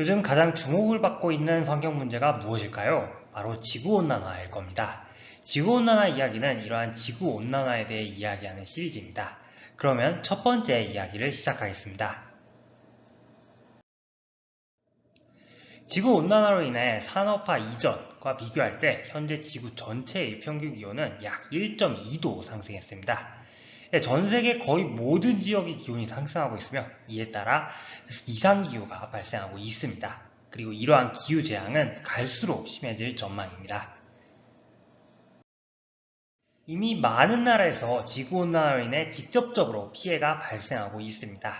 요즘 가장 주목을 받고 있는 환경 문제가 무엇일까요? 바로 지구온난화일 겁니다. 지구온난화 이야기는 이러한 지구온난화에 대해 이야기하는 시리즈입니다. 그러면 첫 번째 이야기를 시작하겠습니다. 지구온난화로 인해 산업화 이전과 비교할 때 현재 지구 전체의 평균 기온은 약 1.2도 상승했습니다. 전 세계 거의 모든 지역의 기온이 상승하고 있으며 이에 따라 이상기후가 발생하고 있습니다. 그리고 이러한 기후재앙은 갈수록 심해질 전망입니다. 이미 많은 나라에서 지구온난화로 인해 직접적으로 피해가 발생하고 있습니다.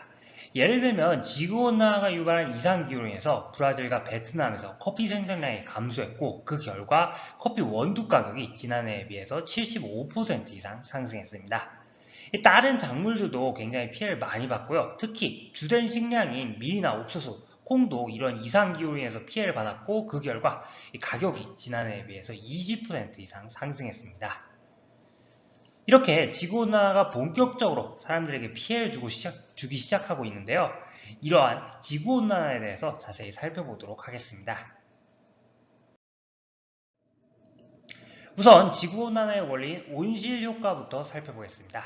예를 들면 지구온난화가 유발한 이상기후로 인해서 브라질과 베트남에서 커피 생산량이 감소했고 그 결과 커피 원두 가격이 지난해에 비해서 75% 이상 상승했습니다. 다른 작물들도 굉장히 피해를 많이 봤고요. 특히 주된 식량인 밀이나 옥수수, 콩도 이런 이상기후로 인해서 피해를 받았고 그 결과 가격이 지난해에 비해서 20% 이상 상승했습니다. 이렇게 지구온난화가 본격적으로 사람들에게 피해를 주기 시작하고 있는데요. 이러한 지구온난화에 대해서 자세히 살펴보도록 하겠습니다. 우선 지구온난화의 원리인 온실효과부터 살펴보겠습니다.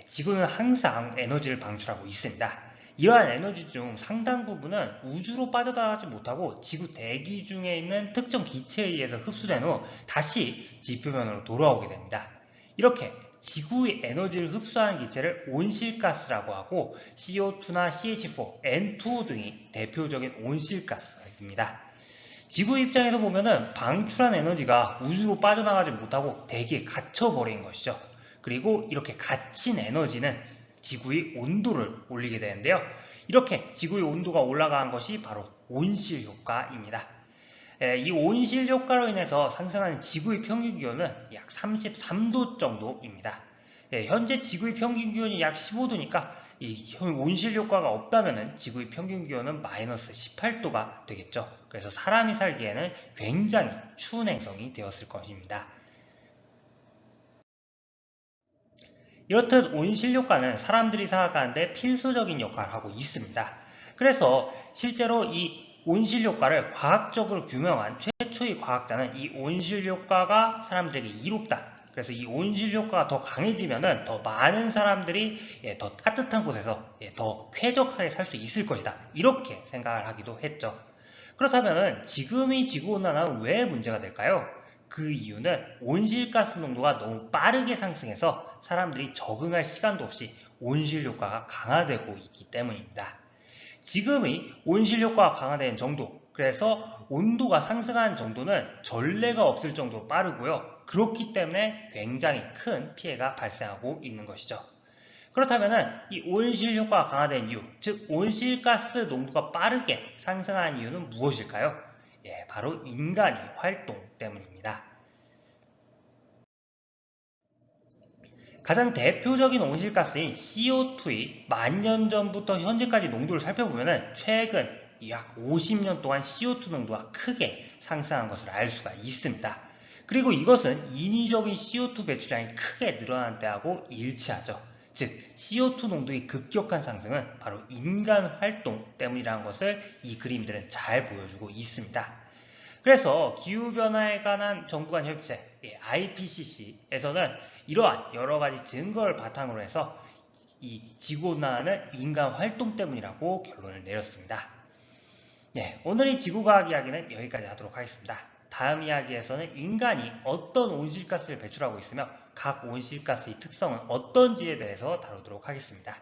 지구는 항상 에너지를 방출하고 있습니다. 이러한 에너지 중 상당 부분은 우주로 빠져나가지 못하고 지구 대기 중에 있는 특정 기체에 의해서 흡수된 후 다시 지표면으로 돌아오게 됩니다. 이렇게 지구의 에너지를 흡수하는 기체를 온실가스라고 하고 CO2나 CH4, N2O 등이 대표적인 온실가스입니다. 지구 입장에서 보면은 방출한 에너지가 우주로 빠져나가지 못하고 대기에 갇혀버린 것이죠. 그리고 이렇게 갇힌 에너지는 지구의 온도를 올리게 되는데요. 이렇게 지구의 온도가 올라간 것이 바로 온실 효과입니다. 이 온실 효과로 인해서 상승하는 지구의 평균 기온은 약 33도 정도입니다. 현재 지구의 평균 기온이 약 15도니까 이 온실 효과가 없다면 지구의 평균 기온은 마이너스 18도가 되겠죠. 그래서 사람이 살기에는 굉장히 추운 행성이 되었을 것입니다. 이렇듯 온실효과는 사람들이 살아가는데 필수적인 역할을 하고 있습니다. 그래서 실제로 이 온실효과를 과학적으로 규명한 최초의 과학자는 이 온실효과가 사람들에게 이롭다. 그래서 이 온실효과가 더 강해지면 더 많은 사람들이 더 따뜻한 곳에서 더 쾌적하게 살 수 있을 것이다. 이렇게 생각을 하기도 했죠. 그렇다면 지금의 지구온난화는 왜 문제가 될까요? 그 이유는 온실가스 농도가 너무 빠르게 상승해서 사람들이 적응할 시간도 없이 온실효과가 강화되고 있기 때문입니다. 지금의 온실효과가 강화된 정도, 그래서 온도가 상승한 정도는 전례가 없을 정도로 빠르고요. 그렇기 때문에 굉장히 큰 피해가 발생하고 있는 것이죠. 그렇다면 이 온실효과가 강화된 이유, 즉 온실가스 농도가 빠르게 상승한 이유는 무엇일까요? 바로 인간의 활동 때문입니다. 가장 대표적인 온실가스인 CO2의 만년 전부터 현재까지 농도를 살펴보면 최근 약 50년 동안 CO2 농도가 크게 상승한 것을 알 수가 있습니다. 그리고 이것은 인위적인 CO2 배출량이 크게 늘어난 때하고 일치하죠. 즉 CO2 농도의 급격한 상승은 바로 인간 활동 때문이라는 것을 이 그림들은 잘 보여주고 있습니다. 그래서 기후변화에 관한 정부 간 협의체 IPCC에서는 이러한 여러 가지 증거를 바탕으로 해서 이 지구온난화는 인간 활동 때문이라고 결론을 내렸습니다. 오늘의 지구과학 이야기는 여기까지 하도록 하겠습니다. 다음 이야기에서는 인간이 어떤 온실가스를 배출하고 있으며 각 온실가스의 특성은 어떤지에 대해서 다루도록 하겠습니다.